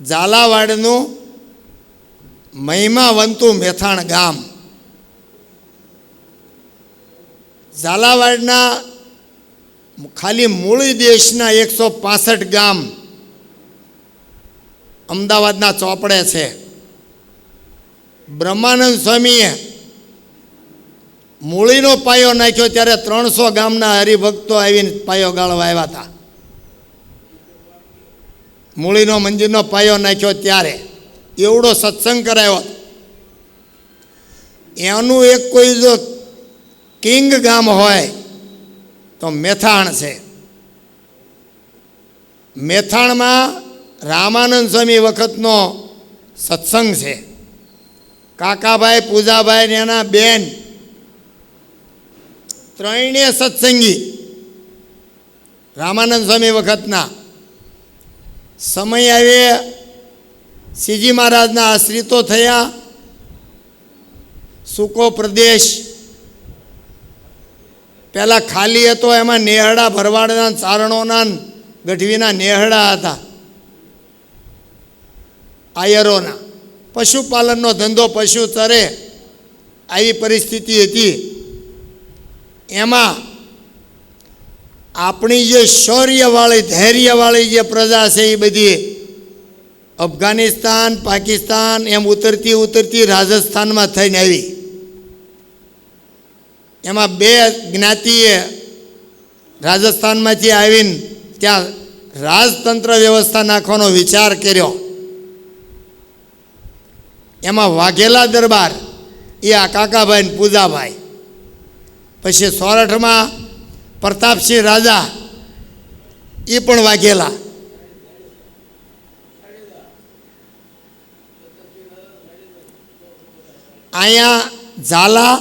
ઝાલાવાડનું મહિમાવંતું મેથાણ ગામ. ઝાલાવાડના ખાલી મૂળી દેશના 165 ગામ અમદાવાદના ચોપડે છે. બ્રહ્માનંદ સ્વામીએ મૂળીનો પાયો નાખ્યો ત્યારે 300 ગામના હરિભક્તો આવીને પાયો ગાળવા આવ્યા હતા. મૂળીનો મંદિરનો પાયો નાખ્યો ત્યારે એવડો સત્સંગ કરાયો. એનું એક કોઈ જો કિંગ ગામ હોય તો મેથાણ છે. મેથાણમાં રામાનંદ સ્વામી વખતનો સત્સંગ છે. કાકાભાઈ, પૂજાભાઈ ને એના બેન ત્રણેય સત્સંગી રામાનંદ સ્વામી વખતના. સમય આવે શ્રીજી મહારાજના આશ્રિતો થયા. સૂકો પ્રદેશ પહેલાં ખાલી હતો, એમાં નેહડા ભરવાડના, ચારણોના, ગઢવીના નેહડા હતા, આયરોના. પશુપાલનનો ધંધો, પશુ ચરે આવી પરિસ્થિતિ હતી. એમાં આપણી જે શૌર્યવાળી, ધૈર્યવાળી જે પ્રજા છે એ બધી અફઘાનિસ્તાન, પાકિસ્તાન એમ ઉતરતી ઉતરતી રાજસ્થાનમાં થઈને આવી. એમાં 2 જ્ઞાતિએ રાજસ્થાનમાંથી આવીને ત્યાં રાજતંત્ર વ્યવસ્થા નાખવાનો વિચાર કર્યો. એમાં વાઘેલા દરબાર એ આ કાકાભાઈ ને પૂજાભાઈ. પછી સોરઠમાં પ્રતાપસિંહ રાજા એ પણ વાઘેલા. અહીંયા ઝાલા,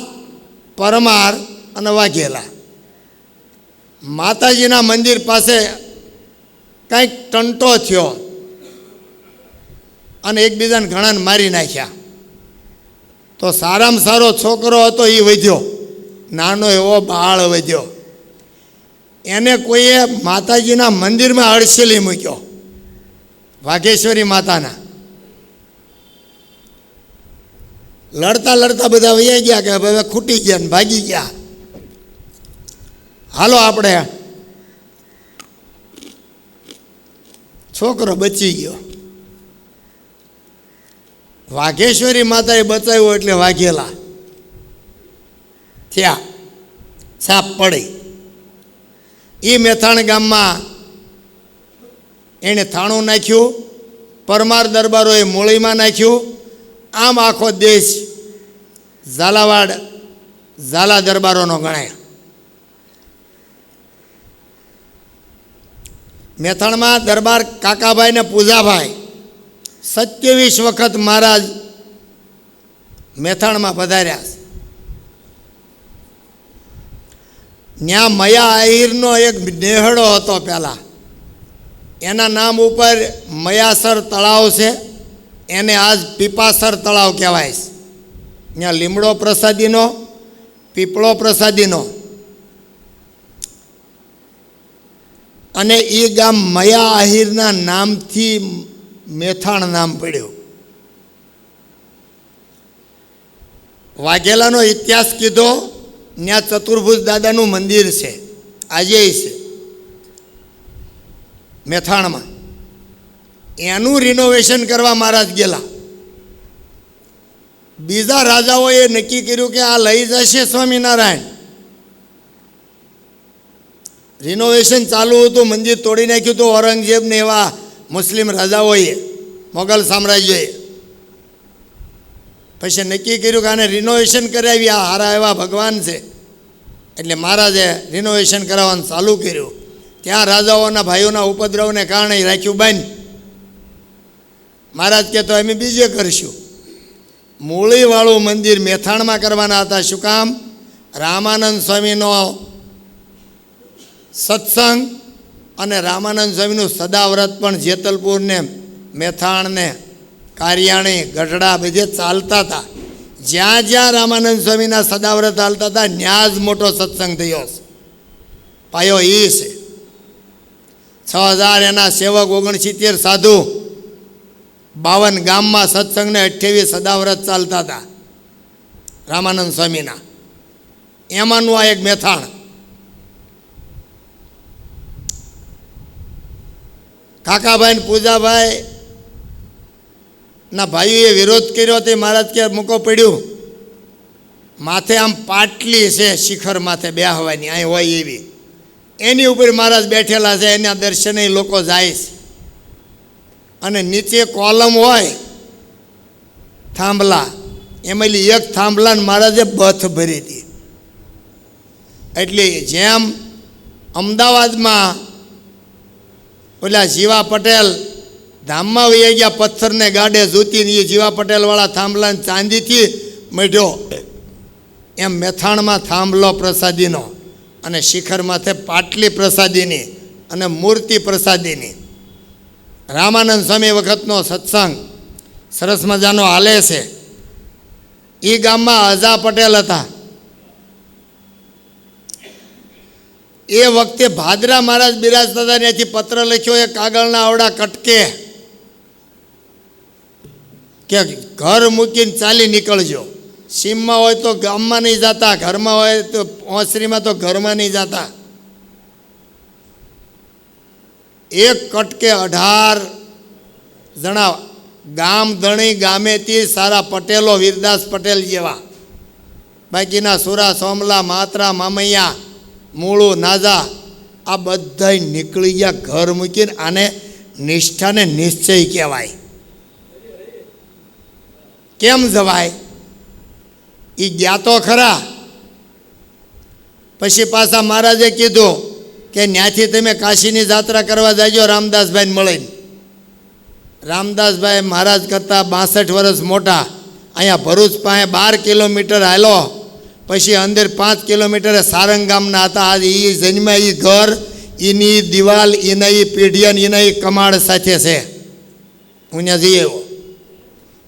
પરમાર અને વાઘેલા. માતાજીના મંદિર પાસે કંઈક ટંટો થયો અને એકબીજાને ઘણાને મારી નાખ્યા. તો સારામાં સારો છોકરો હતો એ વધ્યો, નાનો એવો બાળ વધ્યો. એને કોઈએ માતાજીના મંદિરમાં હડસેલી મૂક્યો, વાઘેશ્વરી માતાના. લડતા લડતા બધા વૈયા ગયા કે હવે ખૂટી ગયા ને ભાગી ગયા. હાલો આપણે, છોકરો બચી ગયો. વાઘેશ્વરી માતાએ બચાવ્યો એટલે વાઘેલા થયા, છાપ પડી. એ મેથાણ ગામમાં એણે થાણું નાખ્યું. પરમાર દરબારોએ મૂળીમાં નાખ્યું. આમ આખો દેશ ઝાલાવાડ ઝાલા દરબારોનો ગણાય. મેથાણમાં દરબાર કાકાભાઈ ને પૂજાભાઈ 27 વખત મહારાજ મેથાણમાં પધાર્યા. ત્યાં મયા આહિરનો એક નેહડો હતો પહેલાં. એના નામ ઉપર મયાસર તળાવ છે, એને આજ પીપાસર તળાવ કહેવાય છે. ત્યાં લીમડો પ્રસાદીનો, પીપળો પ્રસાદીનો. અને એ ગામ મયા આહિરના નામથી મેથાણ નામ પડ્યું. વાઘેલાનો ઇતિહાસ કીધો. ત્યાં ચતુર્ભુજ દાદાનું મંદિર છે, આજે છે મેથાણમાં. એનું રિનોવેશન કરવા મહારાજ ગયેલા. બીજા રાજાઓએ નક્કી કર્યું કે આ લઈ જશે સ્વામિનારાયણ. રિનોવેશન ચાલુ હતું, મંદિર તોડી નાખ્યું હતું ઔરંગઝેબને એવા મુસ્લિમ રાજાઓએ, મોગલ સામ્રાજ્યએ. પછી નક્કી કર્યું કે આને રિનોવેશન કરાવી, આ હારા એવા ભગવાન છે. એટલે મહારાજે રિનોવેશન કરાવવાનું ચાલુ કર્યું. ત્યાં રાજાઓના ભાઈઓના ઉપદ્રવને કારણે રાખ્યું બંધ. મહારાજ કહેતો અમે બીજે કરીશું. મૂળીવાળું મંદિર મેથાણમાં કરવાના હતા. શું કામ? રામાનંદ સ્વામીનો સત્સંગ અને રામાનંદ સ્વામીનું સદાવ્રત પણ જેતલપુરને, મેથાણને, કારિયાણી, ગઢડા બધે ચાલતા હતા. જ્યાં જ્યાં રામાનંદ સ્વામીના સદાવ્રત ચાલતા હતા ત્યાં જ મોટો સત્સંગ થયો છે. પાયો એ છે. 6000 એના સેવક, 69 સાધુ 52 ગામમાં સત્સંગને 28 સદાવ્રત ચાલતા હતા રામાનંદ સ્વામીના. એમાંનું આ એક મેથાણ. કાકાભાઈ ને પૂજાભાઈ ના ભાઈઓએ વિરોધ કર્યો તે મહારાજ કે મૂકો પડ્યું. માથે આમ પાટલી છે શિખર માથે બેહવાની અહીં હોય એવી, એની ઉપર મહારાજ બેઠેલા છે, એના દર્શને લોકો જાય છે. અને નીચે કોલમ હોય થાંભલા, એમાં એક થાંભલાને મહારાજે બથ ભરી હતી. એટલે જેમ અમદાવાદમાં ઓલા જીવા પટેલ ધામમાં વહી ગયા પથ્થરને ગાડે જૂતીને, એ જીવા પટેલવાળા થાંભલાને ચાંદીથી મઢ્યો, એમ મેથાણમાં થાંભલો પ્રસાદીનો અને શિખર માથે પાટલી પ્રસાદીની અને મૂર્તિ પ્રસાદીની. રામાનંદ સ્વામી વખતનો સત્સંગ સરસ મજાનો હાલે છે. એ ગામમાં અજા પટેલ હતા. એ વખતે ભાદરા મહારાજ બિરાજતા હતા, ત્યાંથી પત્ર લખ્યો એ કાગળના આવડા કટકે કે ઘર મૂકીને ચાલી નીકળજો. સીમમાં હોય તો ગામમાં નહીં જતા, ઘરમાં હોય તો ઓસરીમાં તો ઘરમાં નહીં જતા. એક કટકે 18 જણા ગામ ધણી ગામેથી સારા પટેલો, વીરદાસ પટેલ જેવા, બાકીના સુરા, સોમલા, માત્રા, મામૈયા, મૂળું, નાજા, આ બધા નીકળી ગયા ઘર મૂકીને. આને નિષ્ઠાને નિશ્ચય કહેવાય. કેમ જવાય? એ ગયા તો ખરા, પછી પાછા મહારાજે કીધું કે ત્યાંથી તમે કાશીની જાત્રા કરવા જાજો રામદાસભાઈને મળીને. રામદાસભાઈ મહારાજ કરતાં 62 વર્ષ મોટા, અહીંયા ભરૂચ પાસે 12 કિલોમીટર હાલો, પછી અંદર 5 કિલોમીટર સારંગ ગામના હતા. આજ એ જન્મ્યા, એ ઘર, એની દિવાલ, એના એ પીઢિયન, એના એ કમાડ સાથે છે. હું ત્યાં જઈએ એવો.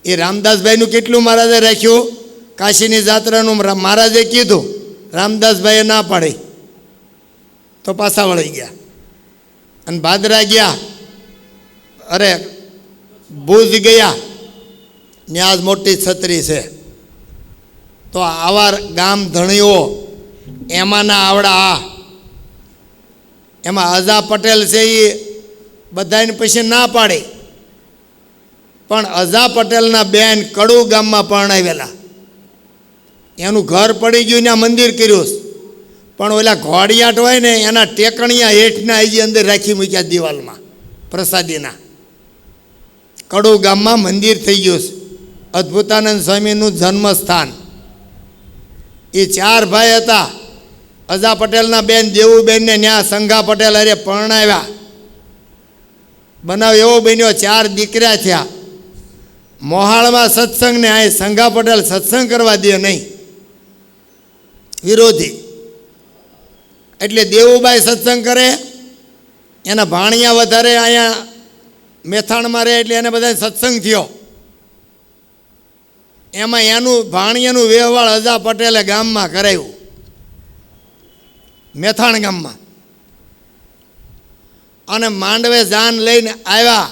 એ રામદાસભાઈનું કેટલું મહારાજે રાખ્યું કાશીની જાત્રાનું. મહારાજે કીધું, રામદાસભાઈએ ના પાડી તો પાછા વળી ગયા અને ભાદરા ગયા. અરે ભુજ ગયા, ત્યાં જ મોટી છત્રી છે. તો આવા ગામ ધણીઓ એમાંના આવડા એમાં અજા પટેલ છે, એ બધાને પછી ના પાડી. પણ અજા પટેલના બેન કડુ ગામમાં પરણાવેલા, એનું ઘર પડી ગયું, ત્યાં મંદિર કર્યું. પણ ઓલા ઘોડિયાટ હોય ને એના ટેકણિયા હેઠના એ અંદર રાખી મૂક્યા દિવાલમાં પ્રસાદીના. કડુ ગામમાં મંદિર થઈ ગયું છે, અદ્ભુતાનંદ સ્વામીનું જન્મસ્થાન. એ 4 ભાઈ હતા. અજા પટેલના બેન દેવુબેનને ત્યાં સંઘા પટેલ અરે પરણાવ્યા. બનાવ એવો બન્યો, 4 દીકરા થયા. મોહાળમાં સત્સંગને આ સંઘા પટેલ સત્સંગ કરવા દે નહીં, વિરોધી. એટલે દેવુબાઈ સત્સંગ કરે, એના ભાણિયા વધારે અહીંયા મેથાણમાં રહે, એટલે એને બધા સત્સંગ થયો. એમાં એનું ભાણિયાનું વ્યવહાર અજા પટેલે ગામમાં કરાવ્યું, મેથાણ ગામમાં. અને માંડવે જાન લઈને આવ્યા.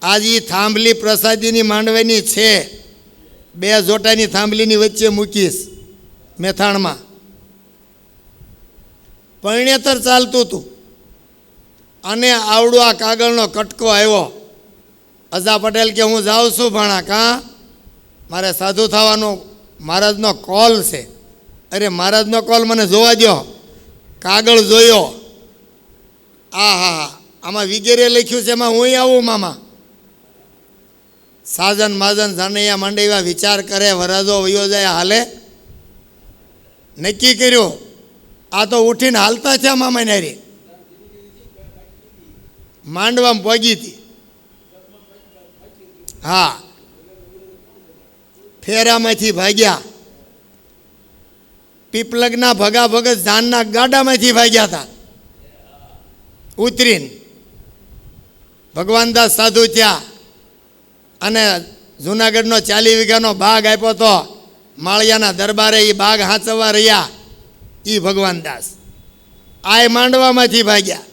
આજે થાંભલી પ્રસાદીની માંડવેની છે, 2 જોટાની થાંભલીની વચ્ચે મૂકીશ મેથાણમાં. પરણેતર ચાલતું હતું અને આવડો આ કાગળનો કટકો આવ્યો. અજા પટેલ કે હું જાઉં છું ભાણા, કાં મારે સાધુ થવાનો મહારાજનો કોલ છે. અરે મહારાજનો કોલ મને જોવા દો. કાગળ જોયો, હા, આમાં વિગેરે લખ્યું છે, એમાં હું આવું મામા. સાજન માજન જાનૈયા માંડેવા વિચાર કરે, વરાજો વયો જાય, હાલે. નક્કી કર્યું, આ તો ઉઠીને હાલતા છે મામા નારી. માંડવામાં પગી હતી. હા, ફેરામાંથી ભાગ્યા. પીપલગના ભગા ભગત જાનના ગાડામાંથી ભાગ્યા હતા ઉતરીને. ભગવાનદાસ સાધુ થયા અને જુનાગઢનો 40 વીઘાનો બાગ આપ્યો તો માળિયાના દરબારે, એ બાગ હાંચવવા રહ્યા એ ભગવાનદાસ. આ માંડવામાંથી ભાગ્યા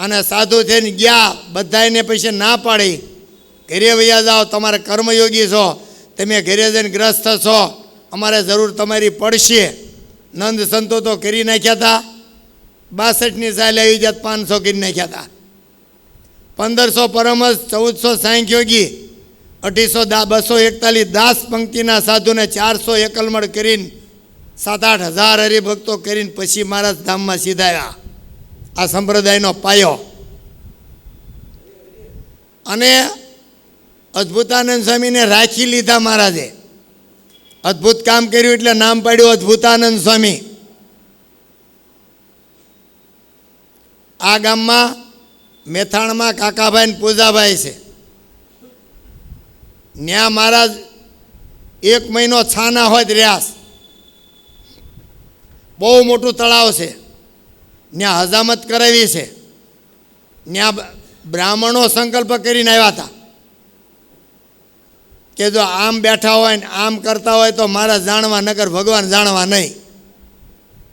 અને સાધુ થઈને ગયા, બધાને પછી ના પાડી, ઘરે વયા જાઓ, તમારે કર્મયોગી છો, તમે ઘરે જઈને ગ્રસ્ત છો, અમારે જરૂર તમારી પડશે. નંદ સંતો તો કરી નાખ્યા હતા, 62ની સાલ આવી જાત 500 કરી નાખ્યા હતા. 1500 પરમહંસ, 1400 સાંખ્યોગી, 241 દાસ પંક્તિના સાધુને 400 એકલમણ કરીને 7-8 હજાર હરિભક્તો કરીને પછી મહારાજ ધામમાં સીધાયા. આ સંપ્રદાયનો પાયો. અને અદ્ભુતાનંદ સ્વામીને રાખી લીધા મહારાજે. અદ્ભુત કામ કર્યું એટલે નામ પાડ્યું અદ્ભુતાનંદ સ્વામી. આ ગામમાં મેથાણમાં કાકાભાઈ ને પૂજાભાઈ છે. ન્યા મહારાજ 1 મહિનો છાના હોય રહ્યા. બહુ મોટું તળાવ છે, ત્યાં હજામત કરાવી છે. ત્યાં બ્રાહ્મણો સંકલ્પ કરીને આવ્યા હતા કે જો આમ બેઠા હોય ને આમ કરતા હોય તો મારા જાણવા, નગર ભગવાન જાણવા નહીં.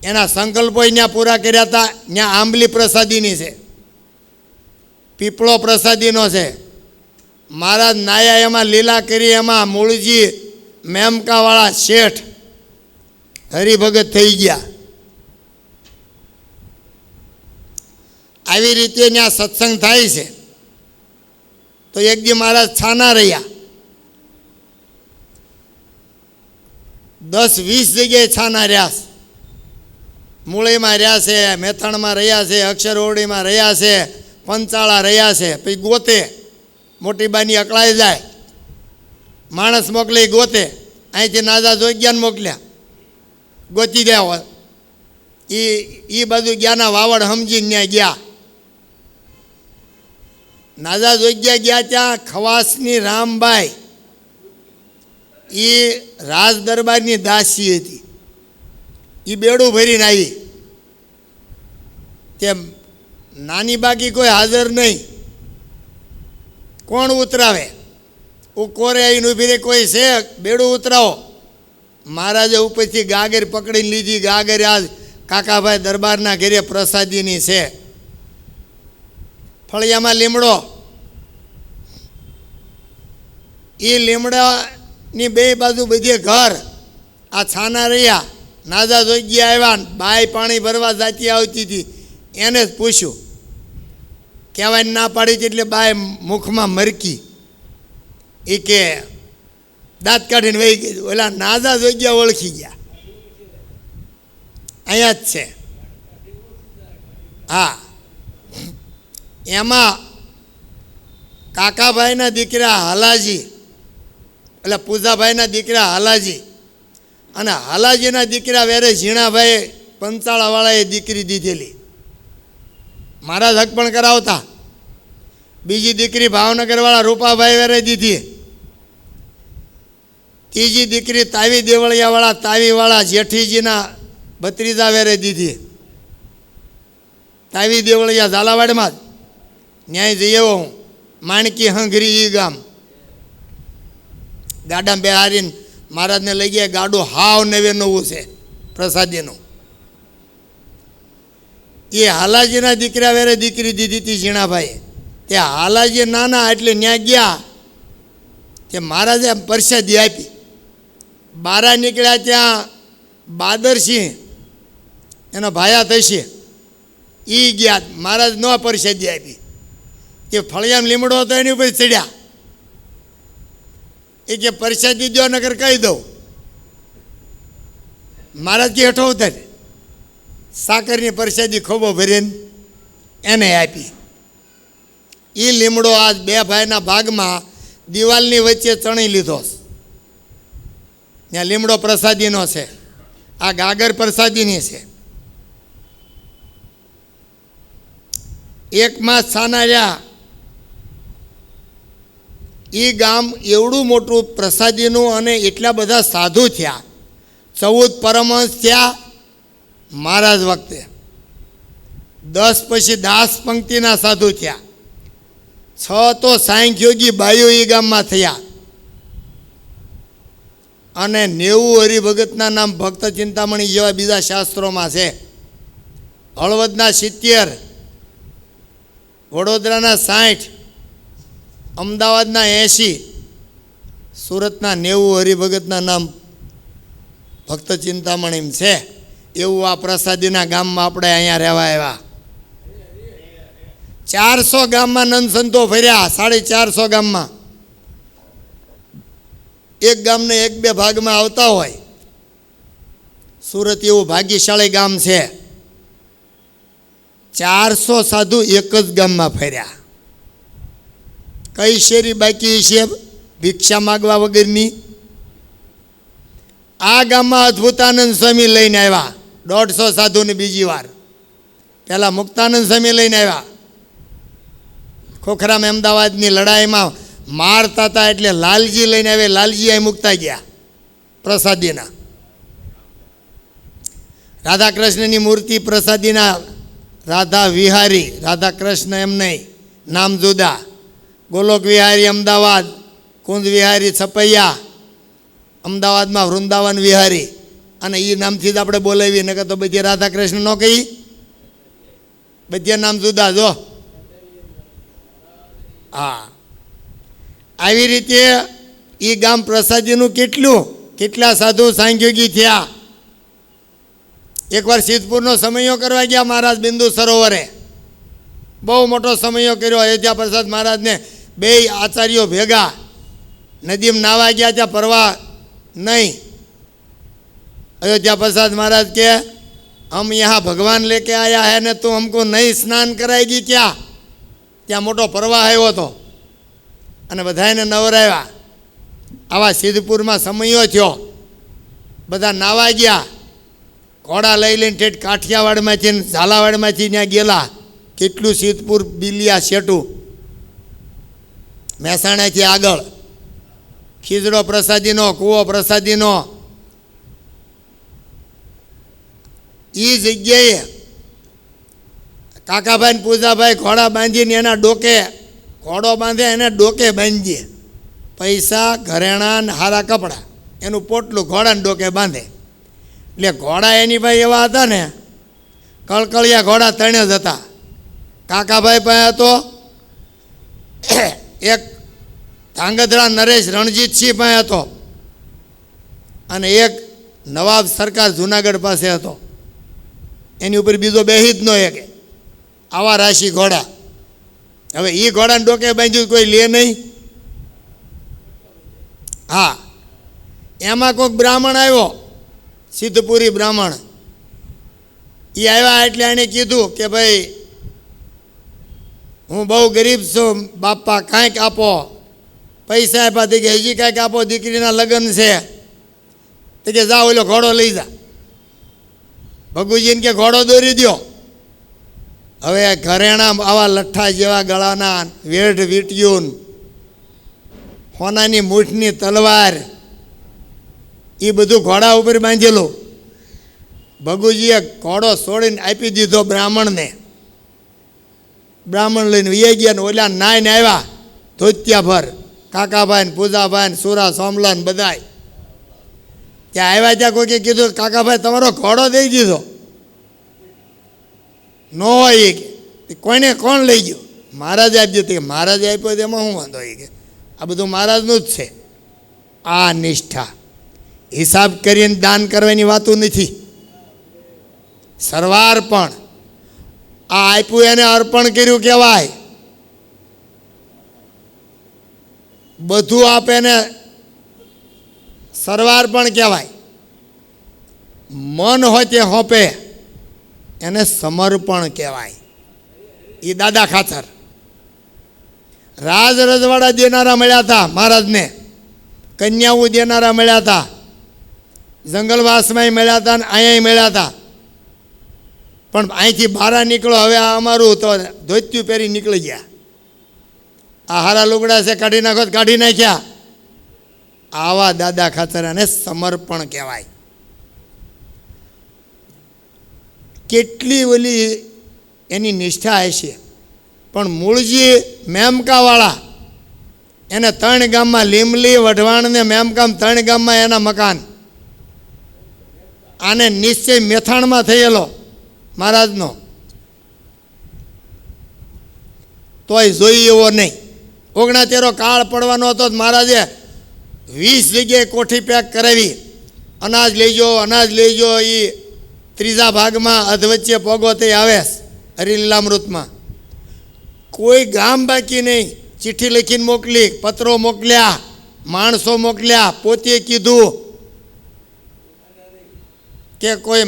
એના સંકલ્પો ત્યાં પૂરા કર્યા હતા. ત્યાં આંબલી પ્રસાદીની છે, પીપળો પ્રસાદીનો છે. મહારાજ નાયા એમાં લીલા કરી, એમાં મૂળજી મેમકાવાળા શેઠ હરિભગત થઈ ગયા. આવી રીતે ત્યાં સત્સંગ થાય છે. તો એક દી મહારાજ છાના રહ્યા, 10-20 જગ્યાએ છાના રહ્યા છે. મૂળીમાં રહ્યા છે, મેથાણમાં રહ્યા છે, અક્ષરઓરડીમાં રહ્યા છે, પંચાળા રહ્યા છે. પછી ગોતે, મોટી બાની અકળાઈ જાય, માણસ મોકલી ગોતે. અહીંથી નાજા જોગ્યાને મોકલ્યા, ગોતી ગયા હોય. એ બાજુ ગયાના વાવડ સમજીને ત્યાં ગયા. નાજા જોગ્યા ગયા, ત્યાં ખવાસની રામબાઈ એ રાજ દરબારની દાસી હતી. એ બેડું ભરીને આવી. તે નાની બાકી કોઈ હાજર નહીં. કોણ ઉતરાવે? કોરે આવીને ઊભી રહી, કોઈ છે બેડું ઉતરાવો. મહારાજે ઉપરથી ગાગર પકડીને લીધી. ગાગર આજ કાકાભાઈ દરબારના ઘરે પ્રસાદીની છે. ફળિયામાં લીમડો. એ લીમડાની બે બાજુ બધી ઘર. આ છાના રહ્યા. નાજા જોગ્યા આવ્યા, બાય પાણી ભરવા જાતી આવતી હતી. એને જ પૂછ્યું, કહેવાય ના પાડી એટલે બાય મુખમાં મરકી. એ કે દાંત કાઢીને વહી ગઈ. ઓલા નાજા જોગ્યા ઓળખી ગયા, અહીંયા જ છે. હા, એમાં કાકાભાઈના દીકરા હાલાજી, એટલે પૂજાભાઈના દીકરા હાલાજી, અને હાલાજીના દીકરા વેરે ઝીણાભાઈ પંચાળાવાળાએ દીકરી દીધેલી. મહારાજ હક પણ કરાવતા. બીજી દીકરી ભાવનગરવાળા રૂપાભાઈ વેરે દીધી. ત્રીજી દીકરી તાવી દેવળિયાવાળા તાવીવાળા જેઠીજીના ભત્રીજા વેરે દીધી. તાવી દેવળિયા ઝાલાવાડમાં જ. ન્યાય જઈએ હું માણકી હંઘરી એ ગામ. ગાડામાં બેહારીને મહારાજને લઈ ગયા. ગાડું હાવ નવે નવું છે પ્રસાદીનું. એ હાલાજીના દીકરા વેરે દીકરી દીધી હતી ઝીણાભાઈ. તે હાલાજી નાના એટલે ન્યા ગયા. તે મહારાજે પ્રસાદી આપી. બારા નીકળ્યા ત્યાં બાદરસિંહ એનો ભાયા થશે એ ગયા. મહારાજ ન પ્રસાદી આપી. કે ફળિયામાં લીમડો હતો એની ઉપર ચડ્યા. એ કે પ્રસાદી દો નગર કહી દઉં. મહારાજ કે હેઠો ઉતર. સાકરની પ્રસાદી ખોબો ભરીને એને આપી. એ લીમડો આજ બે ભાઈના ભાગમાં દિવાલની વચ્ચે ચણી લીધો. ત્યાં લીમડો પ્રસાદીનો છે, આ ગાગર પ્રસાદીની છે. એકમાં છાના રહ્યા. એ ગામ એવડું મોટું પ્રસાદીનું અને એટલા બધા સાધુ થયા. 14 પરમહંસ થયા મહારાજ વખતે. 10 પછી દાસ પંક્તિના સાધુ થયા. 6 તો સાંખ્યોગી બાઈઓ એ ગામમાં થયા. અને 90 હરિભગતના નામ ભક્ત ચિંતામણી જેવા બીજા શાસ્ત્રોમાં છે. હળવદના 70, વડોદરાના 60, અમદાવાદના 80, સુરતના 90 હરિભગતના નામ ભક્ત ચિંતામણી છે. એવું આ પ્રસાદીના ગામમાં આપણે અહીંયા રહેવા આવ્યા. 400 ગામમાં નંદ સંતો ફર્યા, 450 ગામમાં. એક ગામને 1-2 ભાગમાં આવતા હોય. સુરત એવું ભાગ્યશાળી ગામ છે. 400 સાધુ એક જ ગામમાં ફર્યા. કઈ શેરી બાકી છે ભિક્ષા માગવા વગરની? આ ગામમાં અદ્ભુતાનંદ સ્વામી લઈને આવ્યા 150 સાધુને. બીજી વાર પહેલાં મુક્તાનંદ સ્વામી લઈને આવ્યા. ખોખરામાં અમદાવાદની લડાઈમાં મારતા હતા એટલે લાલજી લઈને આવે. લાલજી અહીં મુકતા ગયા પ્રસાદીના. રાધા કૃષ્ણની મૂર્તિ પ્રસાદીના રાધા વિહારી, રાધા કૃષ્ણ એમ નહીં, નામ જુદા. ગોલોક વિહારી અમદાવાદ, કુંજ વિહારી છપૈયા અમદાવાદમાં, વૃંદાવન વિહારી. અને એ નામથી જ આપણે બોલાવીએ, નકર તો બધી રાધા કૃષ્ણ ન કહી. બધા નામ જુદા. જો હા, આવી રીતે એ ગામ પ્રસાદીનું કેટલા સાધુ સાંખ્યોગી થયા. એકવાર સિદ્ધપુરનો સમયો કરવા ગયા મહારાજ બિંદુ સરોવરે. બહુ મોટો સમયો કર્યો. અયોધ્યા પ્રસાદ મહારાજને 2 આચાર્યો ભેગા નદીમાં નાવા ગયા. ત્યાં પરવા નહીં. अयोध्या प्रसाद महाराज के हम यहाँ भगवान लेके आया है ने तो हमको नहीं स्नान कराएगी क्या? ત્યાં મોટો પ્રવાહ આવ્યો હતો અને બધાને નવરાવ્યા. આવા સિદ્ધપુરમાં સમયો થયો, બધા નાવા ગયા. ઘોડા લઈ લઈને ઠેઠ કાઠિયાવાડમાંથી ઝાલાવાડમાંથી ત્યાં ગયેલા. કેટલું સિદ્ધપુર બિલિયા શેટું, મહેસાણાથી આગળ ખીજડો પ્રસાદીનો, કૂવો પ્રસાદીનો. એ જગ્યાએ કાકાભાઈ ને પૂજાભાઈ ઘોડા બાંધીને એના ડોકે, ઘોડો બાંધે એને ડોકે બાંધીએ. પૈસા, ઘરેણાં ને હારા કપડાં, એનું પોટલું ઘોડાને ડોકે બાંધે. એટલે ઘોડા એની ભાઈ એવા હતા ને, કળકળિયા ઘોડા 3 જ હતા. કાકાભાઈ પાસે હતો એક, ધાંગધ્રા નરેશ રણજીતસિંહ પાસે હતો, અને એક નવાબ સરકાર જુનાગઢ પાસે હતો. એની ઉપર બીજો બેહી જ ન શકે. આવા રાશિ ઘોડા. હવે એ ઘોડાને ડોકે બાંધ્યું કોઈ લે નહીં. હા, એમાં કોઈક બ્રાહ્મણ આવ્યો, સિદ્ધપુરી બ્રાહ્મણ. એ આવ્યા એટલે એણે કીધું કે ભાઈ હું બહુ ગરીબ છું બાપા, કાંઈક આપો. પૈસા આપ્યા તે કે હજી કાંઈક આપો, દીકરીના લગ્ન છે. તે કે જા ઓલો ઘોડો લઈ જા. ભગુજીને કે ઘોડો દોરી દો. હવે ઘરેણા આવા લઠ્ઠા જેવા ગળાના, વેઢ વીંટ્યું, હોનાની મૂઠની તલવાર, એ બધું ઘોડા ઉપર બાંધેલું. ભગુજીએ ઘોડો છોડીને આપી દીધો બ્રાહ્મણને. બ્રાહ્મણ લઈને વી ગયા ને ઓલા નાઈને આવ્યા ધોતિયા ભર, કાકાભાઈ ને પૂજાભાઈ ને સુરા સોમલા ને બધાય. ત્યાં આવ્યા ત્યાં કોઈકે કીધું કાકાભાઈ તમારો ઘોડો દઈ દીધો. ન હોય કે કોઈને કોણ લઈ ગયું? મહારાજે આપી દીધું. મહારાજે આપ્યો તેમાં શું વાંધો? એ કે આ બધું મહારાજનું જ છે. આ નિષ્ઠા, હિસાબ કરીને દાન કરવાની વાતો નથી. સરવાર પણ આ આપ્યું એને અર્પણ કર્યું કહેવાય. બધું આપે ને સરવાર પણ કહેવાય. મન હોય તે હોપે એને સમર્પણ કહેવાય. એ દાદા ખાચર રાજ રજવાડા દેનારા મળ્યા હતા મહારાજને, કન્યાઓ દેનારા મળ્યા હતા, જંગલવાસમાં મળ્યા હતા ને અહીંયા મળ્યા હતા. પણ અહીંથી બહાર નીકળો, હવે આ અમારું તો ધોતિયું પહેરી નીકળી ગયા. આ હારા લુગડા છે કાઢી નાખો, કાઢી નાખ્યા. આવા દાદા ખાચરાને સમર્પણ કહેવાય. કેટલી ઓલી એની નિષ્ઠા હશે. પણ મૂળજી મેમકાવાળા, એને 3 ગામમાં, લીમલી, વઢવાણ ને મેમકામ 3 ગામમાં એના મકાન. આને નિશ્ચય મેથાણમાં થયેલો મહારાજનો. તોય જોઈ એવો નહીં. 69 કાળ પડવાનો હતો. મહારાજે 20 જગ્યાએ કોઠી પેક કરાવી. અનાજ લેજો એ ત્રીજા ભાગમાં અધવચ્ચે પોગો તે આવે હરિલીલામૃતમાં. કોઈ ગામ બાકી નહીં. ચિઠ્ઠી લખીને મોકલી, પત્રો મોકલ્યા, માણસો મોકલ્યા, પોતે કીધું કે કોઈ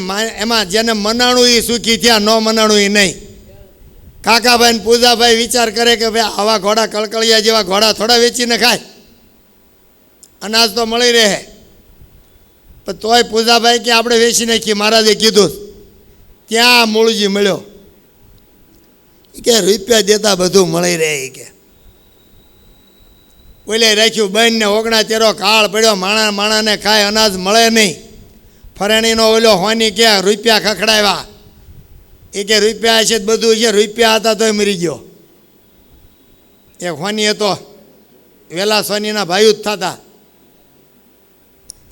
એમાં જેને મનાણું એ સુખી થયા, ન મનાણું એ નહીં. કાકાભાઈ ને પૂજાભાઈ વિચાર કરે કે ભાઈ આવા ઘોડા કળકળિયા જેવા ઘોડા થોડા વેચીને ખાય, અનાજ તો મળી રહે. પણ તોય પૂજાભાઈ કે આપણે વેચી નાખીએ. મહારાજે કીધું. ત્યાં મૂળજી મળ્યો. કે રૂપિયા દેતા બધું મળી રહે કે ઓલે રાખ્યું બંધ ને 69 કાળ પડ્યો. માણાને ખાય અનાજ મળે નહીં. ફરેણીનો ઓલો હોની કે રૂપિયા ખખડાવ્યા. એ કે રૂપિયા છે બધું છે. રૂપિયા હતા તોય મરી ગયો. એક હોની હતો, વેલા સોનીના ભાઈઓ જ થતા.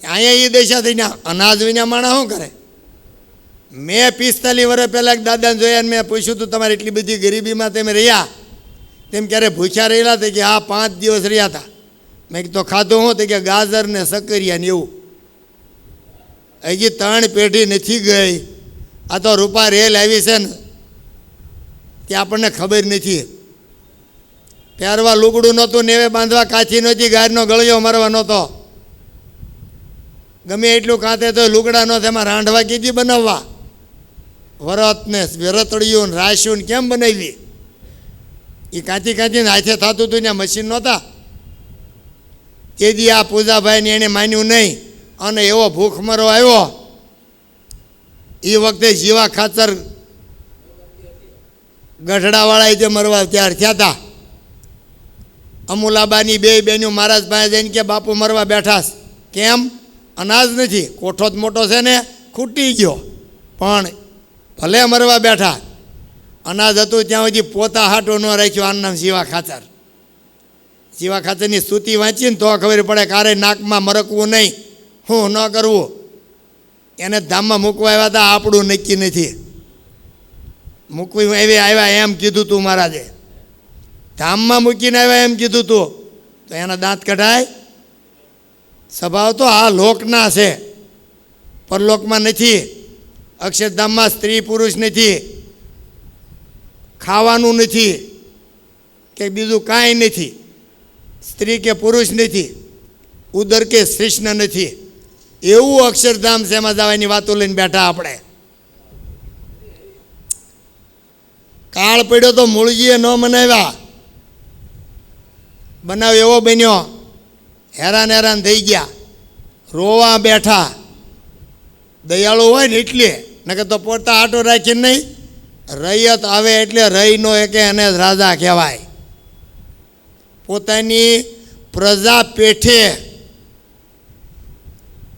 અહીંયા એ દેશા થઈને અનાજ વિના માણા શું કરે? મેં 45 વર્ષ પહેલાં એક દાદાને જોયા ને મેં પૂછ્યું હતું તમારે એટલી બધી ગરીબીમાં તમે રહ્યા, તેમ ક્યારે ભૂખ્યા રહેલા? તે કે હા 5 દિવસ રહ્યા હતા. મેં તો ખાધું હું? તે કે ગાજર ને સકરિયા ને એવું. હજી 3 પેઢી નથી ગઈ. આ તો રૂપા રેલ આવી છે ને તે આપણને ખબર નથી. પહેરવા લુગડું નહોતું, નેવે બાંધવા કાચી નહોતી, ગાયનો ગળિયો મરવા નહોતો. ગમે એટલું કાંતે તો લુગડા નહોતા. એમાં રાંધવા કીધી બનાવવા. વરત ને વેરતળિયું ને રાશ્યું ને કેમ બનાવી? એ કાંચી ને હાથે થતું હતું ને મશીન નહોતા. તે દી આ પૂજાભાઈને એણે માન્યું નહીં અને એવો ભૂખમરો આવ્યો. એ વખતે જીવા ખાતર ગઢડાવાળા જે મરવા ત્યાર થયા હતા. અમુલાબાની 2 બહેનો મહારાજ પાસે જઈને કે બાપુ મરવા બેઠા. કેમ? અનાજ નથી. કોઠો જ મોટો છે ને, ખૂટી ગયો. પણ ભલે મરવા બેઠા. અનાજ હતું ત્યાં સુધી પોતા હાટો ન રાખ્યો. આનું નામ જીવા ખાતર. જીવા ખાતરની સ્તુતિ વાંચીને તો ખબર પડે કારે નાકમાં મરકવું નહીં, શું ન કરવું. એને ધામમાં મૂકવા આવ્યા હતા, આપણું નક્કી નથી. મૂકવી આવ્યા એમ કીધું તું મહારાજે. ધામમાં મૂકીને આવ્યા એમ કીધું તું તો એના દાંત કઢાય? સ્વભાવ તો આ લોકના છે, પરલોકમાં નથી. અક્ષરધામમાં સ્ત્રી પુરુષ નથી, ખાવાનું નથી કે બીજું કાંઈ નથી. સ્ત્રી કે પુરુષ નથી, ઉદર કે કૃષ્ણ નથી. એવું અક્ષરધામ છે. એમાં જવાની વાતો લઈને બેઠા આપણે. કાળ પડ્યો તો મૂળજીએ ન મનાવ્યા. બનાવ એવો બન્યો, હેરાન થઈ ગયા, રોવા બેઠા. દયાળુ હોય ને એટલે, નકર તો પોતા આટો રાખીને નહીં. રૈયત આવે એટલે રહીનો એકે એને રાજા કહેવાય. પોતાની પ્રજા પેઠે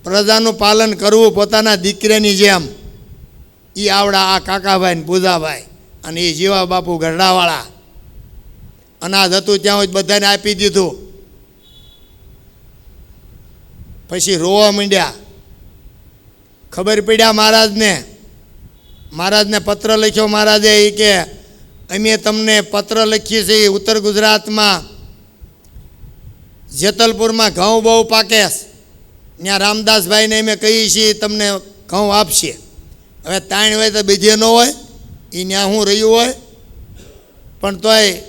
પ્રજાનું પાલન કરવું પોતાના દીકરાની જેમ. એ આવડા આ કાકાભાઈ ને પૂજાભાઈ અને એ જીવા બાપુ ગઢડાવાળા. અનાજ હતું ત્યાં જ બધાને આપી દીધું. પછી રોવા માંડ્યા. ખબર પડ્યા મહારાજને પત્ર લખ્યો. મહારાજે એ કે અમે તમને પત્ર લખીએ છીએ. ઉત્તર ગુજરાતમાં જેતલપુરમાં ઘઉં બહુ પાકે, ત્યાં રામદાસભાઈને અમે કહીએ છીએ તમને ઘઉં આપશે. હવે તાણ હોય તો બીજે ન હોય, એ ત્યાં શું રહ્યું હોય. પણ તોય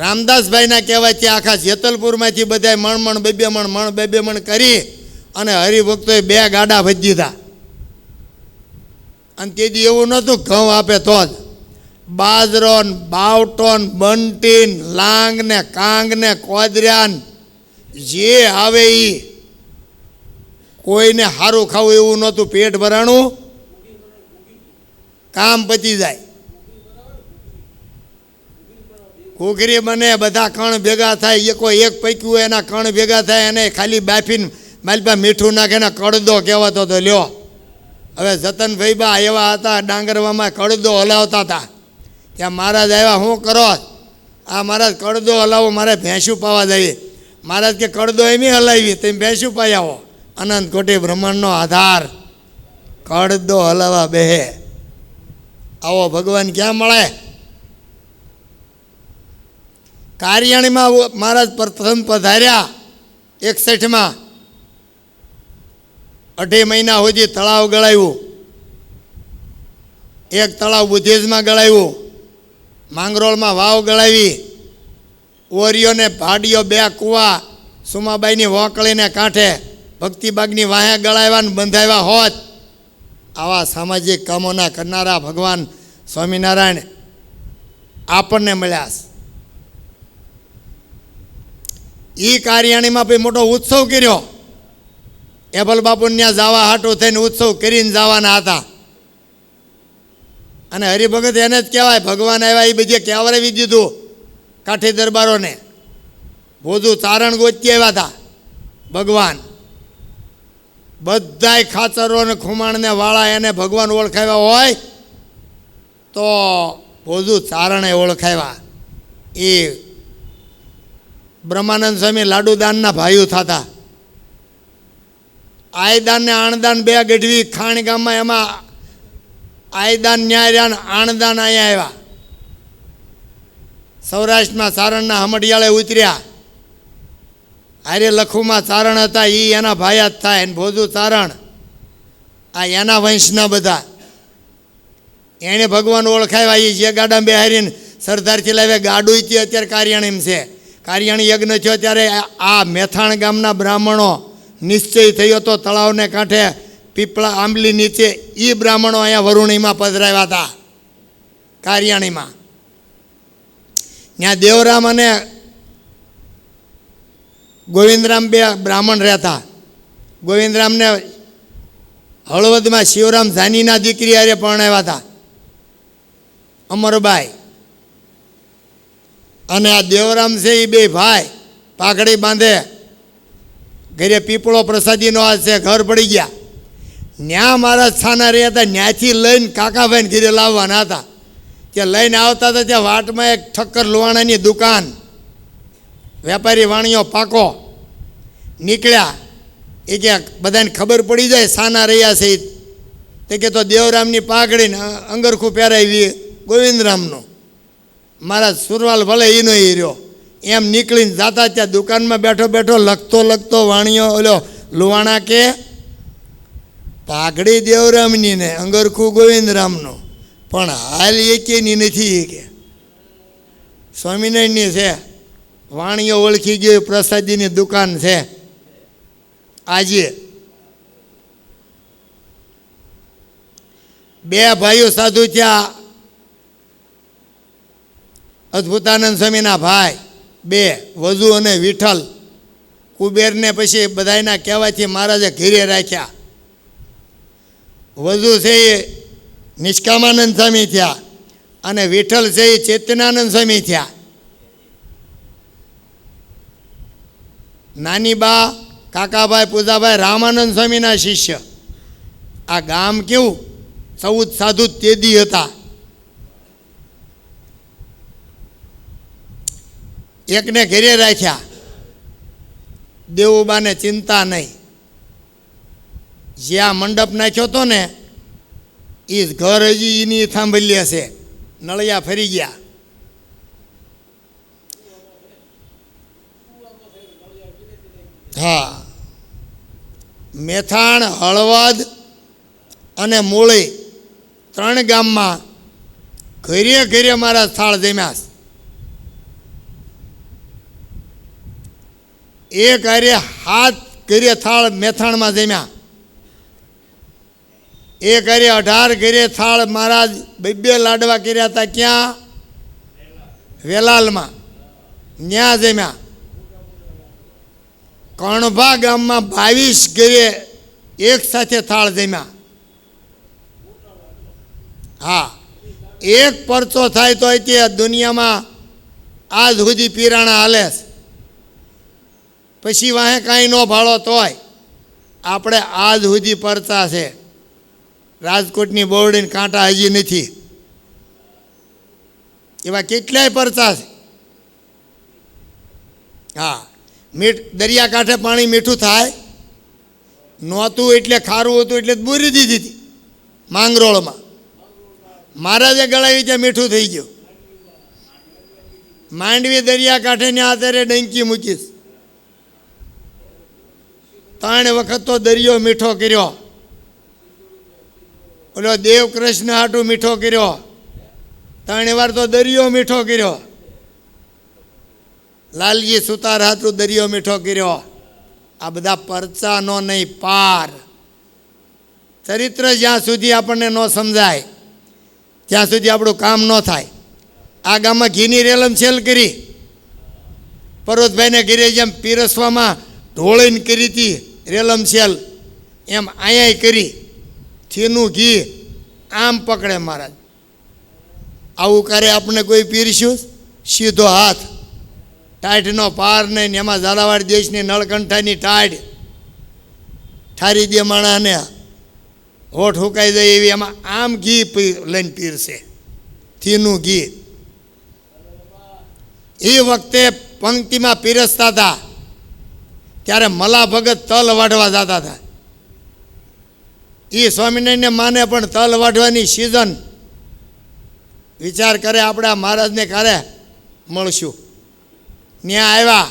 રામદાસભાઈના કહેવાથી આખા જેતલપુરમાંથી બધા મણ 2 મણ કરી અને હરિભક્તોએ 2 ગાડા ભજી દીધા. અને તેથી એવું નહોતું ઘઉં આપે તો જ. બાજરો ને બાવટો ને બંટી ને લાંગ ને કાંગ ને કોદર્યા જે આવે એ. કોઈને સારું ખાવું એવું નહોતું. પેટ ભરાણું, કામ પતી જાય. ઘૂઘરી બને, બધા કણ ભેગા થાય. એક પૈક્યું હોય એના કણ ભેગા થાય. એને ખાલી બાફીને માલપા મીઠું નાખે ને કડદો કહેવાતો તો લ્યો. હવે જતનભાઈ બા એવા હતા, ડાંગરવામાં કડદો હલાવતા હતા. ત્યાં મહારાજ આવ્યા, શું કરો? આ મહારાજ કડદો હલાવો, મારે ભેંસું પાવા જઈએ. મહારાજ કે કડદો એમ હલાવી, તમે ભેંસું પાઈ આવો. અનંત કોટી બ્રહ્માંડનો આધાર કડદો હલાવા બેહે. આવો ભગવાન ક્યાં મળે? કારિયાણીમાં મહારાજ પ્રથમ પધાર્યા 61માં 2.5 મહિના સુધી તળાવ ગળાવ્યું. એક તળાવ બુધેજમાં ગળાવ્યું, માંગરોળમાં વાવ ગળાવી, ઓરિયોને ભાડીઓ 2 કૂવા સુમાબાઈની વોકળીને કાંઠે ભક્તિબાગની વાહે ગળાવ્યા ને બંધાવ્યા હોત. આવા સામાજિક કામોના કરનારા ભગવાન સ્વામિનારાયણ આપણને મળ્યા. એ કારિયાણીમાં પછી મોટો ઉત્સવ કર્યો. એબલ બાપુ ત્યાં જવા હાટું થઈને ઉત્સવ કરીને જવાના હતા. અને હરિભગત એને જ કહેવાય, ભગવાન આવ્યા એ બધી કહેવરાવી દીધું કાઠી દરબારોને. ભોજું ચારણ ગોતી આવ્યા હતા ભગવાન. બધાય ખાચરો ને ખુમાણને વાળા એને ભગવાન ઓળખાવ્યા હોય તો ભોજું ચારણે ઓળખાવ્યા. એ બ્રહ્માનંદ સ્વામી લાડુદાનના ભાઈઓ થતા. આયદાન ને આણદાન 2 ગઢવી ખાણ ગામમાં, એમાં આયદાન ન્યાય રહ્યા ને આણદાન અહીંયા આવ્યા. સૌરાષ્ટ્રમાં ચારણના હમડિયાળે ઉતર્યા. હારે લખુમાં ચારણ હતા, એ એના ભાઈ જ થાય. ને ભોજું ચારણ આ એના વંશના બધા. એણે ભગવાન ઓળખાવ્યા. એ જે ગાડામાં બેહારીને સરદારથી લાવ્યા ગાડુંથી અત્યારે કારિયાણીમાં છે. કારિયાણી યજ્ઞ થયો ત્યારે આ મેથાણ ગામના બ્રાહ્મણો નિશ્ચય થયો તો તળાવને કાંઠે પીપળા આંબલી નીચે. એ બ્રાહ્મણો અહીંયા વરુણીમાં પધરાવ્યા હતા કારિયાણીમાં. ત્યાં દેવરામ અને ગોવિંદરામ 2 બ્રાહ્મણ રહેતા. ગોવિંદરામને હળવદમાં શિવરામ જાનીના દીકરી હારે પરણાવ્યા હતા, અમરબાઈ. અને આ દેવરામ છે એ 2 ભાઈ પાઘડી બાંધે, ઘરે પીપળો પ્રસાદીનો આ છે, ઘર પડી ગયા. ન્યા મારા છાના રહ્યા હતા. ન્યાથી લઈને કાકાભાઈને ઘરે લાવવાના હતા. ત્યાં લઈને આવતા હતા ત્યાં વાટમાં એક ઠક્કર લુવાણાની દુકાન, વેપારી વાણીઓ પાકો નીકળ્યા. એ કે બધાને ખબર પડી જાય સાના રહ્યા છે. તે કે તો દેવરામની પાઘડીને અંગરખું પહેરાવી ગોવિંદરામનું. મારા સુરવાલ ભલે એનો એ રહ્યો. એમ નીકળીને જાતા ત્યાં દુકાનમાં બેઠો બેઠો લખતો વાણીઓ ઓલો લુવાણા કે પાઘડી દેવરામની ને અંગરખું ગોવિંદરામનું, પણ હાલ એકેની નથી કે સ્વામિનારાયણની છે. વાણીઓ ઓળખી ગયો, પ્રસાદીની દુકાન છે. આજે 2 ભાઈઓ સાધુ થયા. અદ્ભુતાનંદ સ્વામીના ભાઈ 2, વજુ અને વિઠ્ઠલ. કુબેરને પછી બધાના કહેવાથી મહારાજે ઘેરે રાખ્યા. વજુ છે એ નિષ્કામાનંદ સ્વામી થયા અને વિઠ્ઠલ છે એ ચેતનાનંદ સ્વામી થયા. નાની બા કાકાભાઈ પૂજાભાઈ રામાનંદ સ્વામીના શિષ્ય. આ ગામ કેવું 14 સાધુ તેદી હતા. એકને ઘેરે રાખ્યા. દેવુબાને ચિંતા નહીં. જ્યાં મંડપ નાખ્યો હતો ને એ ઘર હજી એની થાંભલ્ય છે. નળિયા ફરી ગયા. હા, મેથાણ, હળવદ અને મૂળી 3 ગામમાં ઘરે ઘરે મારા સ્થળ જમ્યા. એક હારે 7 ઘરે થાળ મેથાણમાં જમ્યા. એક હારે 18 ઘરે થાળ મહારાજ 2 લાડવા કર્યા હતા. ક્યાં? વેલાલમાં. ત્યાં જમ્યા. કણભા ગામમાં 22 ઘરે એક સાથે થાળ જમ્યા. હા, એક પરચો થાય તો તે દુનિયામાં આજ સુધી પીરાણા હાલે. પછી વાહે કાંઈ ન ભાળો તોય આપણે આજ સુધી પરચા છે. રાજકોટની બોરડીને કાંટા હજી નથી. એવા કેટલાય પરચા છે. હા, દરિયાકાંઠે પાણી મીઠું થાય નહોતું એટલે ખારું હતું એટલે બૂરી દીધી હતી. માંગરોળમાં મહારાજે ગળાવી ત્યાં મીઠું થઈ ગયું. માંડવી દરિયાકાંઠે ને આધારે ડંકી મૂકીશ. 3 વખત તો દરિયો મીઠો કર્યો. ઓલો દેવ કૃષ્ણ હાટું મીઠો કર્યો. 3 વાર તો દરિયો મીઠો કર્યો. લાલજી સુતાર હાટું દરિયો મીઠો કર્યો. આ બધા પરચાનો નહીં, પાર. ચરિત્ર જ્યાં સુધી આપણને ન સમજાય ત્યાં સુધી આપણું કામ ન થાય. આ ગામમાં ઘીની રેલમ છેલ કરી, પર્વતભાઈને ઘરે જેમ પીરસવામાં ઢોળીને કરી હતી રેલમ છેલ, એમ અહીંયા કરી. થીનું ઘી આમ પકડે મહારાજ. આવું કરે આપણે કોઈ પીરસ્યું? સીધો હાથ, ટાઢનો પાર નહીં. એમાં ઝાલાવાડ દેશની નળકંઠાની ટાઢ ઠારી દે માણાને, હોઠ હુકાઈ જાય એવી. એમાં આમ ઘી લઈને પીરસે, થીનું ઘી. એ વખતે પંક્તિમાં પીરસતા હતા ત્યારે મલા ભગત તલ વાઢવા જતા હતા. એ સ્વામિનારાયણને માને પણ તલ વાઢવાની સિઝન. વિચાર કરે આપણે આ મહારાજને ક્યારે મળશું. ત્યાં આવ્યા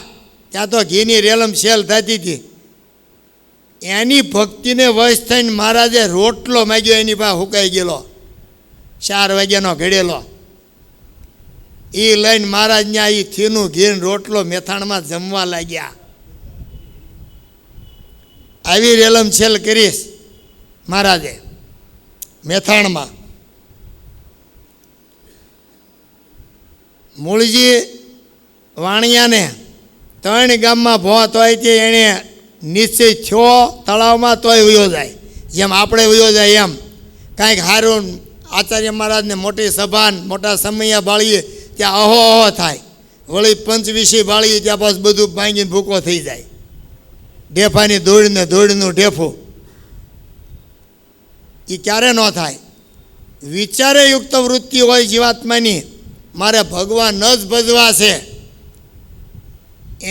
ત્યાં તો ઘીની રેલમ શેલ થતી હતી. એની ભક્તિને વશ થઈને મહારાજે રોટલો માગ્યો, એની પાસે હુકાઈ ગયેલો 4 વાગ્યાનો ઘડેલો. એ લઈને મહારાજ ત્યાં એ થીનું ઘીન રોટલો મેથાણમાં જમવા લાગ્યા. આવી રેલમ છેલ કરીશ મહારાજે મેથાણમાં. મૂળજી વાણિયાને 3 ગામમાં ભો તોય તે એણે નિશ્ચય થયો તળાવમાં તોય વયો જાય. જેમ આપણે વયો જાય એમ કાંઈક સારું આચાર્ય મહારાજને મોટી સભા મોટા સમયા બાળીએ ત્યાં અહો અહો થાય. વળી પંચવિષી બાળીએ ત્યાં પાછું બધું ભાંગીને ભૂકો થઈ જાય. ઢેફાની ધૂળને ધૂળનું ઢેફું. એ ક્યારે ન થાય? વિચારે યુક્ત વૃત્તિ હોય જીવાત્માની, મારે ભગવાન જ ભજવા છે,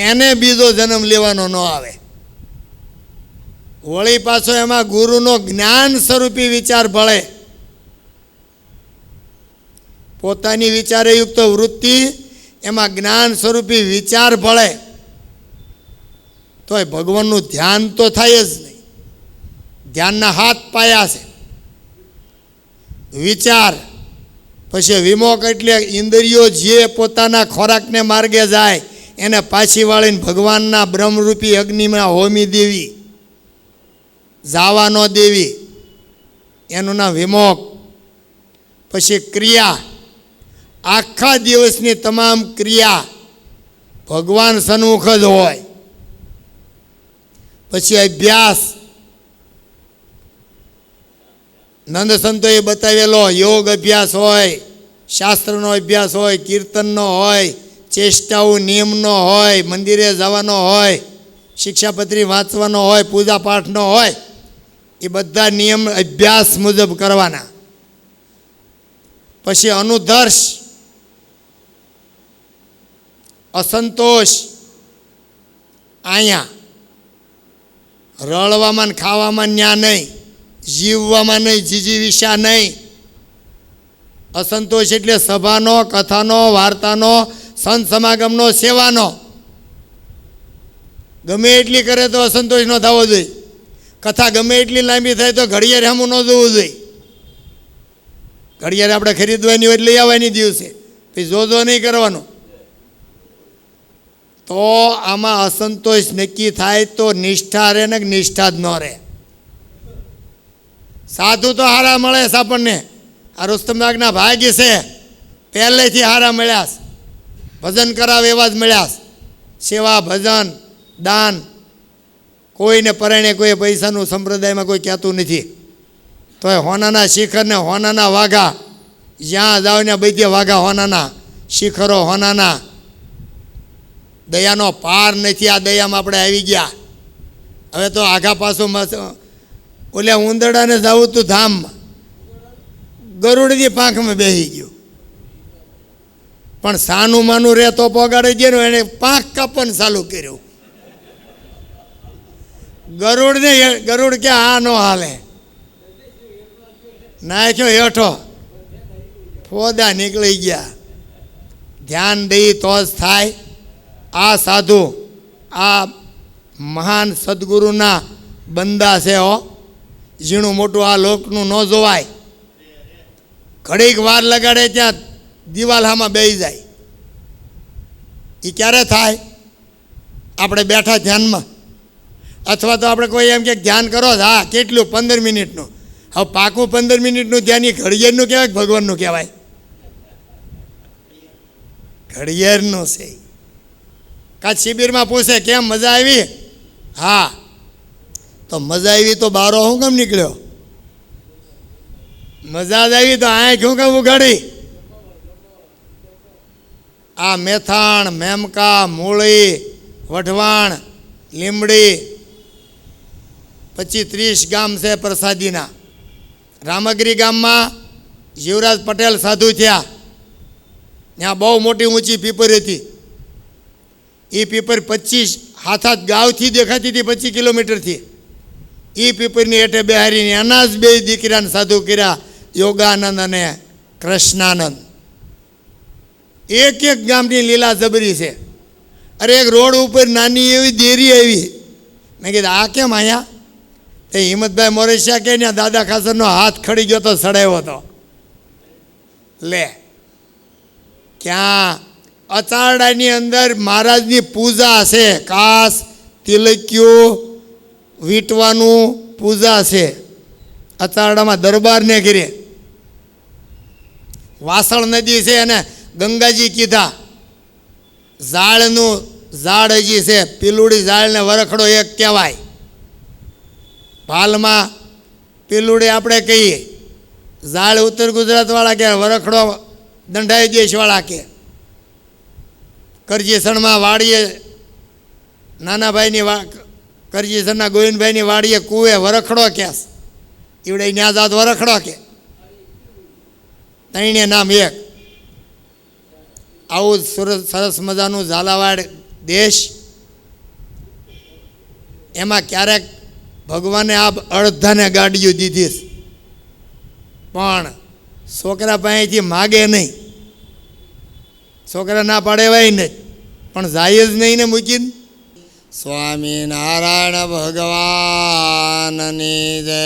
એને બીજો જન્મ લેવાનો ન આવે. વળી પાછો એમાં ગુરુનો જ્ઞાન સ્વરૂપી વિચાર ભળે. પોતાની વિચારયુક્ત વૃત્તિ એમાં જ્ઞાન સ્વરૂપી વિચાર ભળે તોય ભગવાનનું ધ્યાન તો થાય જ નહીં. ધ્યાનના હાથ પાયા છે. વિચાર પછી વિમોક એટલે ઇન્દ્રિયો જે પોતાના ખોરાકને માર્ગે જાય એને પાછી વાળીને ભગવાનના બ્રહ્મરૂપી અગ્નિમાં હોમી દેવી, જાવા ન દેવી, એનું નામ વિમોક. પછી ક્રિયા, આખા દિવસની તમામ ક્રિયા ભગવાન સન્મુખ જ હોય. પછી અભ્યાસ, નંદ સંતોએ બતાવેલો યોગ અભ્યાસ હોય, શાસ્ત્રનો અભ્યાસ હોય, કીર્તનનો હોય, ચેષ્ટાઓ નિયમનો હોય, મંદિરે જવાનો હોય, શિક્ષાપત્રી વાંચવાનો હોય, પૂજા પાઠનો હોય. એ બધા નિયમ અભ્યાસ મુજબ કરવાના. પછી અનુદર્શ, અસંતોષ, અહીંયા રળવામાં ને ખાવામાં ન્યા નહીં, જીવવામાં નહીં, જીજીવિષા નહીં. અસંતોષ એટલે સભાનો, કથાનો, વાર્તાનો, સંત સમાગમનો, સેવાનો. ગમે એટલી કરે તો અસંતોષ ન થવો જોઈએ. કથા ગમે એટલી લાંબી થાય તો ઘડિયાળ સામું ન જોવું જોઈએ. ઘડિયાળ આપણે ખરીદવાની હોય લઈ આવવાની દિવસે, પછી જોજો નહીં કરવાનો. તો આમાં અસંતોષ નક્કી થાય તો નિષ્ઠા રહે ને નિષ્ઠા જ ન રહે. સાધુ તો હારા મળે છે આપણને. આ રુસ્તમબાગના ભાગ્ય છે, પહેલેથી હારા મળ્યા છે. ભજન કરાવે એવા જ મળ્યા છે. સેવા, ભજન, દાન. કોઈને પરણે કોઈ પૈસાનું સંપ્રદાયમાં કોઈ કહેતું નથી. તો એ હોનાના શિખરને હોનાના વાઘા, જ્યાં જાઓ ને બધી વાઘા હોનાના, શિખરો હોનાના. દયાનો પાર નથી. આ દયામાં આપણે આવી ગયા. હવે તો આઘા પાછું ઓલ્યા ઉંદરડાને જવું તું ધામમાં, ગરુડની પાંખમાં બેસી ગયું. પણ સાનું માનું રહે તો પગાડી દે ને, એને પાંખ કાપવાનું ચાલુ કર્યું. ગરુડ કે આ નો હાલે, નાખ્યો હેઠો, ફોદા નીકળી ગયા. ધ્યાન દઈ તો જ થાય. આ સાધુ આ મહાન સદગુરુના બંદા છે હો. ઝીણું મોટું આ લોકનું ન જોવાય. ઘડીક વાર લગાડે ત્યાં દિવાલામાં બેસી જાય. એ ક્યારે થાય? આપણે બેઠા ધ્યાનમાં, અથવા તો આપણે કોઈ એમ કે ધ્યાન કરો. હા, કેટલું? 15 મિનિટનું. હવે પાકું 15 મિનિટનું ધ્યાન એ ઘડિયાળનું કહેવાય કે ભગવાનનું કહેવાય? ઘડિયાળનું છે. કાં શિબિરમાં પૂછે કેમ મજા આવી? હા. તો મજા આવી તો બારો હું કેમ નીકળ્યો? મજા જ આવી તો આંખ હું કેમ ઉઘાડી? આ મેથાણ, મેમકા, મૂળી, વઢવાણ, લીમડી 25-30 ગામ છે પ્રસાદીના. રામગીરી ગામમાં જીવરાજ પટેલ સાધુ થયા. ત્યાં બહુ મોટી ઊંચી પીપર હતી. એ પીપર 25 હાથાત ગાવથી દેખાતી હતી, 25 કિલોમીટરથી. એ પીપરની હેઠે બેહારીને એના જ 2 દીકરાને સાધુ કર્યા, યોગાનંદ અને કૃષ્ણાનંદ. એક એક ગામની લીલા જબરી છે. અરે એક રોડ ઉપર નાની એવી દેરી આવી. મેં કીધું આ કેમ અહીંયા? એ હિંમતભાઈ મોરેશિયા કે ત્યાં દાદા ખાસરનો હાથ ખડી ગયો તો સડાવ્યો હતો. લે ક્યાં? અચારડાની અંદર મહારાજની પૂજા છે. કાસ, તિલક્યું વીંટવાનું પૂજા છે. અચારડામાં દરબારને ઘરે વાસણ નદી છે અને ગંગાજી કીધા. ઝાડનું ઝાડ હજી છે, પીલુડી ઝાડને વરખડો એક કહેવાય. ભાલમાં પીલુડી આપણે કહીએ, ઝાડ ઉત્તર ગુજરાતવાળા કે, વરખડો દંડાઈ દેશવાળા કે. કરજીસણમાં વાડીએ નાનાભાઈની કરજીસણના ગોવિંદભાઈની વાડીએ કુએ વરખડો કેસ. એવડે ન્યા જાત વરખડો કે. તઈને નામ એક. આવું સરસ મજાનું ઝાલાવાડ દેશ. એમાં ક્યારેક ભગવાને આ અડધાને ગાડીઓ દીધી, પણ છોકરા પાસેથી માગે નહીં. છોકરા ના પાડે એવાય નહીં, પણ જાય જ નહીં ને મૂકીને. સ્વામિનારાયણ ભગવાનની જય.